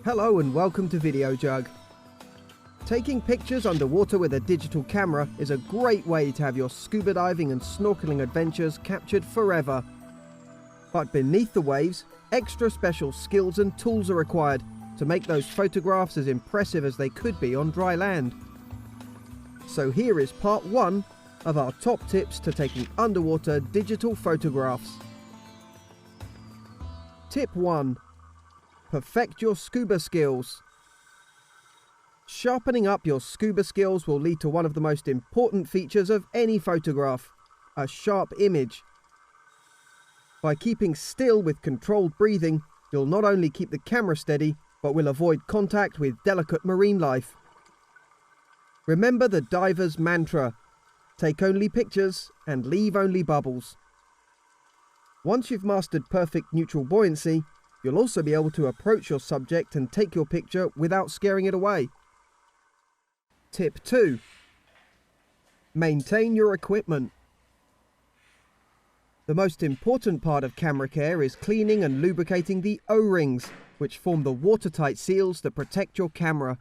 Hello and welcome to Videojug. Taking pictures underwater with a digital camera is a great way to have your scuba diving and snorkeling adventures captured forever. But beneath the waves, extra special skills and tools are required to make those photographs as impressive as they could be on dry land. So here is part 1 of our top tips to taking underwater digital photographs. Tip 1. Perfect your scuba skills. Sharpening up your scuba skills will lead to one of the most important features of any photograph, a sharp image. By keeping still with controlled breathing, you'll not only keep the camera steady, but will avoid contact with delicate marine life. Remember the diver's mantra: take only pictures and leave only bubbles. Once you've mastered perfect neutral buoyancy, you'll also be able to approach your subject and take your picture without scaring it away. Tip 2. Maintain your equipment. The most important part of camera care is cleaning and lubricating the O-rings, which form the watertight seals that protect your camera.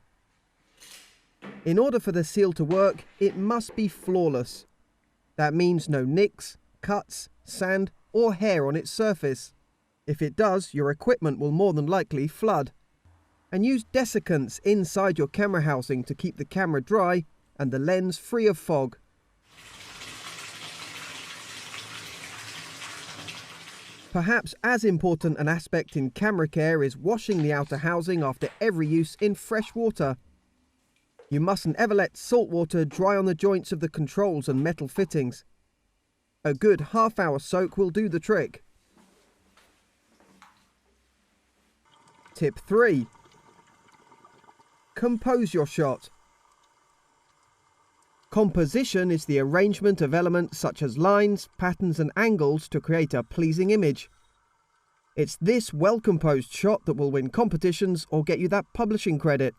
In order for the seal to work, it must be flawless. That means no nicks, cuts, sand, or hair on its surface. If it does, your equipment will more than likely flood. And use desiccants inside your camera housing to keep the camera dry and the lens free of fog. Perhaps as important an aspect in camera care is washing the outer housing after every use in fresh water. You mustn't ever let salt water dry on the joints of the controls and metal fittings. A good half-hour soak will do the trick. Tip 3. Compose your shot. Composition is the arrangement of elements such as lines, patterns and angles to create a pleasing image. It's this well-composed shot that will win competitions or get you that publishing credit.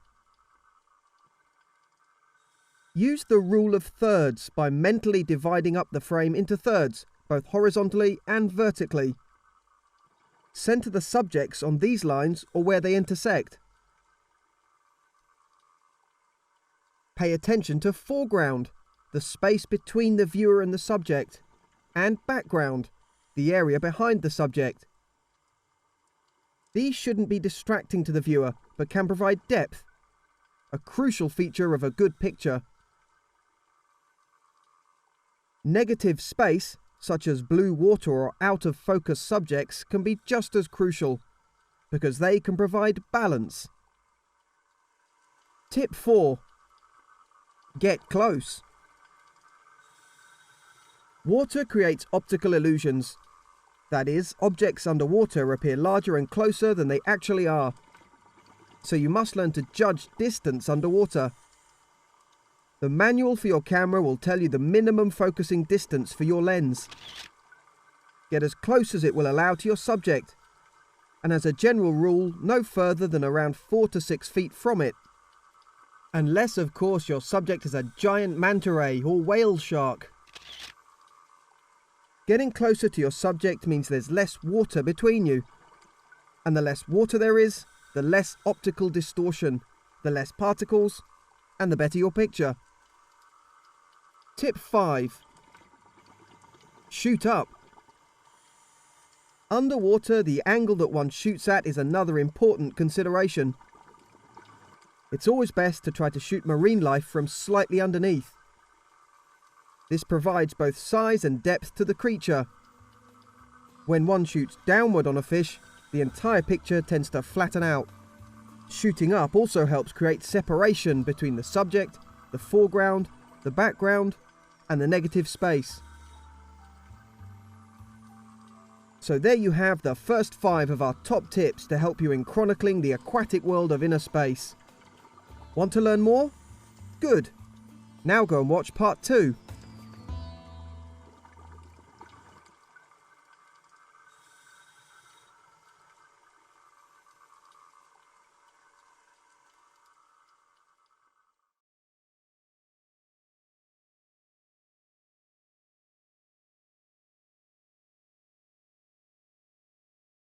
Use the rule of thirds by mentally dividing up the frame into thirds, both horizontally and vertically. Center the subjects on these lines or where they intersect. Pay attention to foreground, the space between the viewer and the subject, and background, the area behind the subject. These shouldn't be distracting to the viewer, but can provide depth, a crucial feature of a good picture. Negative space, such as blue water or out-of-focus subjects, can be just as crucial, because they can provide balance. Tip 4. Get close. Water creates optical illusions. That is, objects underwater appear larger and closer than they actually are. So you must learn to judge distance underwater. The manual for your camera will tell you the minimum focusing distance for your lens. Get as close as it will allow to your subject, and as a general rule, no further than around 4 to 6 feet from it. Unless, of course, your subject is a giant manta ray or whale shark. Getting closer to your subject means there's less water between you. And the less water there is, the less optical distortion, the less particles, and the better your picture. Tip 5. Shoot up. Underwater, the angle that one shoots at is another important consideration. It's always best to try to shoot marine life from slightly underneath. This provides both size and depth to the creature. When one shoots downward on a fish, the entire picture tends to flatten out. Shooting up also helps create separation between the subject, the foreground, the background, and the negative space. So there you have the first 5 of our top tips to help you in chronicling the aquatic world of inner space. Want to learn more? Good! Now go and watch part 2.